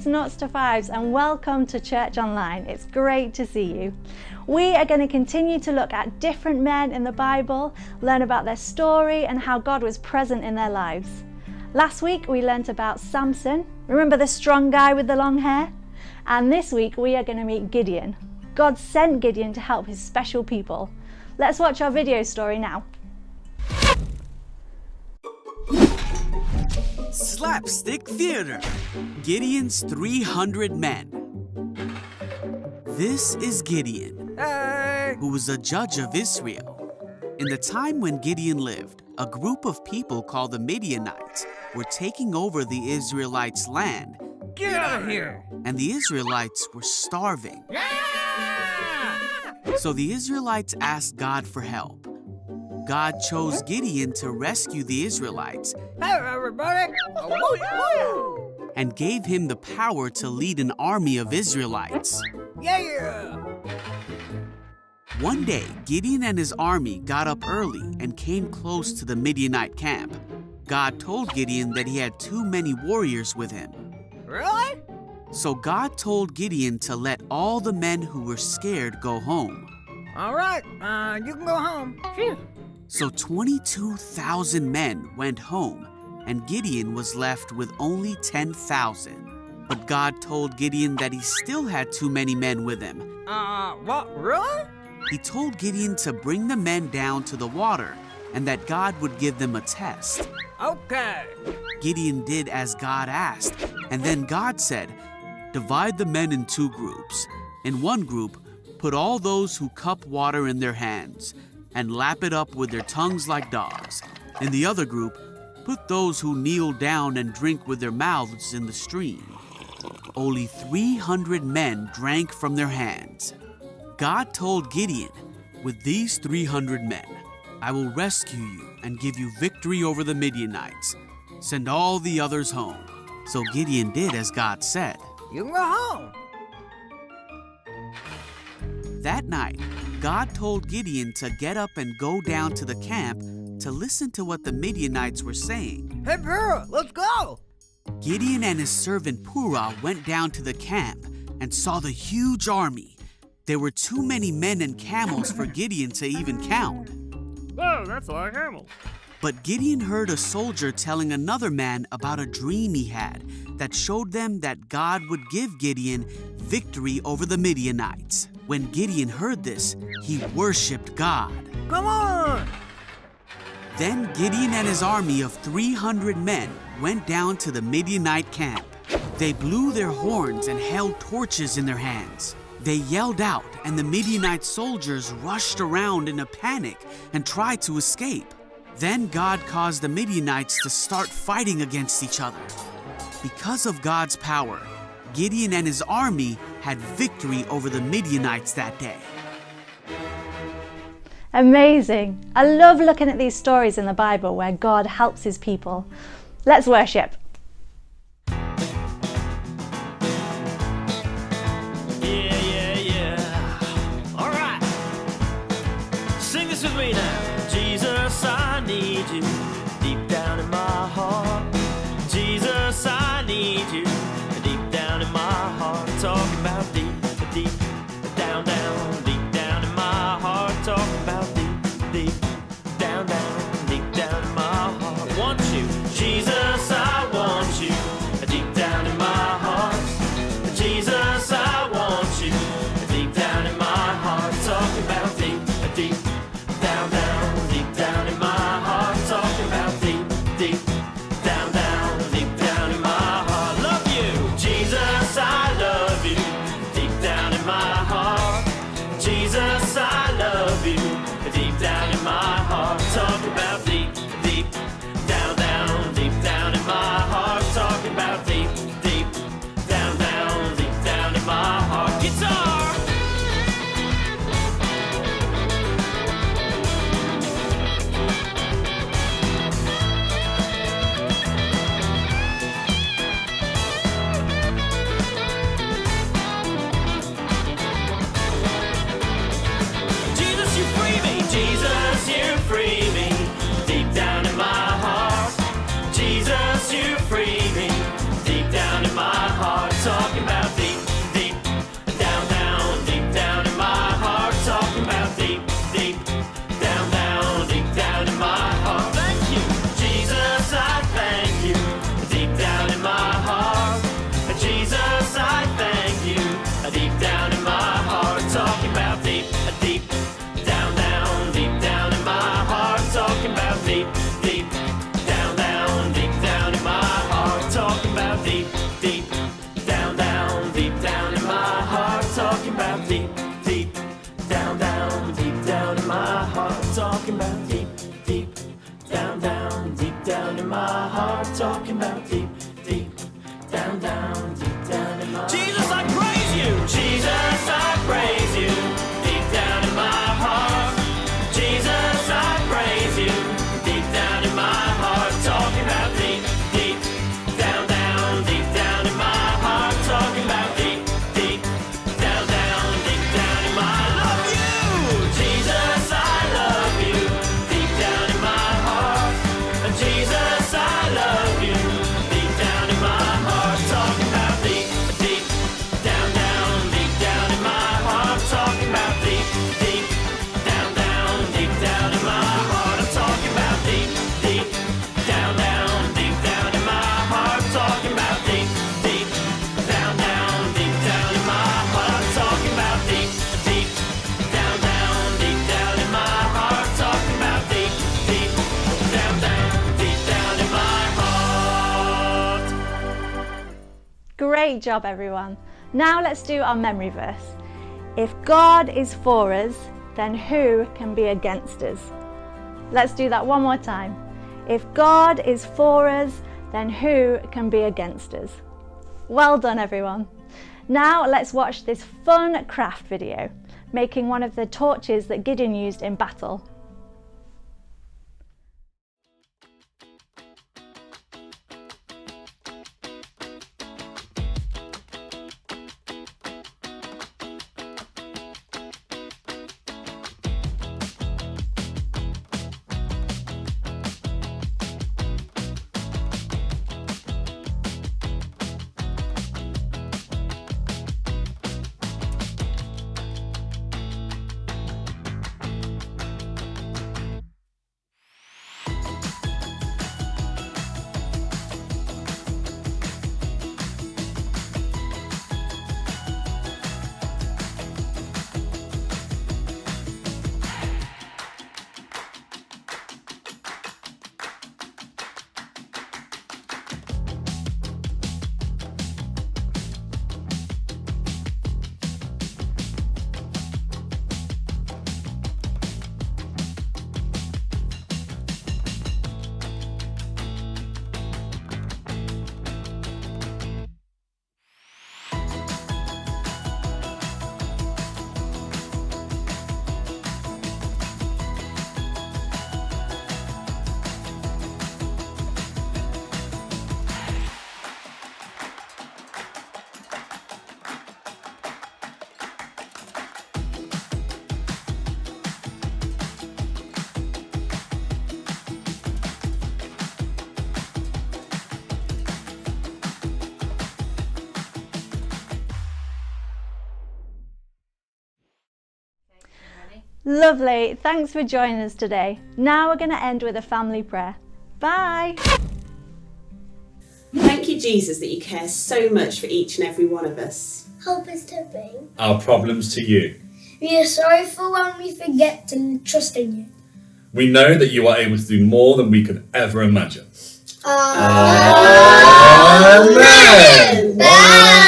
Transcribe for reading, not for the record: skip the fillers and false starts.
Nuts to Fives, and welcome to Church Online. It's great to see you. We are going to continue to look at different men in the Bible, learn about their story and how God was present in their lives. Last week we learnt about Samson. Remember the strong guy with the long hair? And this week we are going to meet Gideon. God sent Gideon to help his special people. Let's watch our video story now. Slapstick Theater, Gideon's 300 Men. This is Gideon, who was a judge of Israel. In the time when Gideon lived, a group of people called the Midianites were taking over the Israelites' land. Get out of here! And the Israelites were starving. Yeah! So the Israelites asked God for help. God chose Gideon to rescue the Israelites. Hey, everybody! And gave him the power to lead an army of Israelites. Yeah! One day, Gideon and his army got up early and came close to the Midianite camp. God told Gideon that he had too many warriors with him. Really? So God told Gideon to let all the men who were scared go home. All right, you can go home. Phew. So 22,000 men went home, and Gideon was left with only 10,000. But God told Gideon that he still had too many men with him. What, really? He told Gideon to bring the men down to the water, and that God would give them a test. Okay. Gideon did as God asked, and then God said, "Divide the men in two groups. In one group, put all those who cup water in their hands, and lap it up with their tongues like dogs. In the other group, put those who kneel down and drink with their mouths in the stream." Only 300 men drank from their hands. God told Gideon, "With these 300 men, I will rescue you and give you victory over the Midianites. Send all the others home." So Gideon did as God said. You can go home. That night, God told Gideon to get up and go down to the camp to listen to what the Midianites were saying. Hey, Pura, let's go. Gideon and his servant Purah went down to the camp and saw the huge army. There were too many men and camels for Gideon to even count. Whoa, that's a lot of camels. But Gideon heard a soldier telling another man about a dream he had that showed them that God would give Gideon victory over the Midianites. When Gideon heard this, he worshipped God. Come on! Then Gideon and his army of 300 men went down to the Midianite camp. They blew their horns and held torches in their hands. They yelled out, and the Midianite soldiers rushed around in a panic and tried to escape. Then God caused the Midianites to start fighting against each other. Because of God's power, Gideon and his army had victory over the Midianites that day. Amazing. I love looking at these stories in the Bible where God helps his people. Let's worship. All right. Sing this with me now. Jesus, I need you deep down in my heart. Jesus, I need you deep down in my heart. Talking about deep, deep, down, down, deep down in my heart. Talking about deep, deep, down, down in my heart. Want you, Jesus, I want you deep down in my heart. Jesus, I want you deep down in my heart. Talking about deep, deep, down, deep down in my heart. Talking about deep, deep, down, deep down in my heart. Love you, Jesus, I love you deep down in my heart. Jesus, I love you deep down in my heart. Talking about deep, deep, down, deep down in my heart. Talking about deep, deep, down, deep down in my heart. Guitar! Jesus, you free me. Jesus, you free me. Great job, everyone. Now let's do our memory verse. If God is for us, then who can be against us? Let's do that one more time. If God is for us, then who can be against us? Well done, everyone. Now let's watch this fun craft video, making one of the torches that Gideon used in battle. Lovely, thanks for joining us today. Now we're going to end with a family prayer. Bye. Thank you, Jesus, that you care so much for each and every one of us. Help us to bring our problems to you. We are sorry for when we forget to trust in you. We know that you are able to do more than we could ever imagine. Amen. Amen. Bye.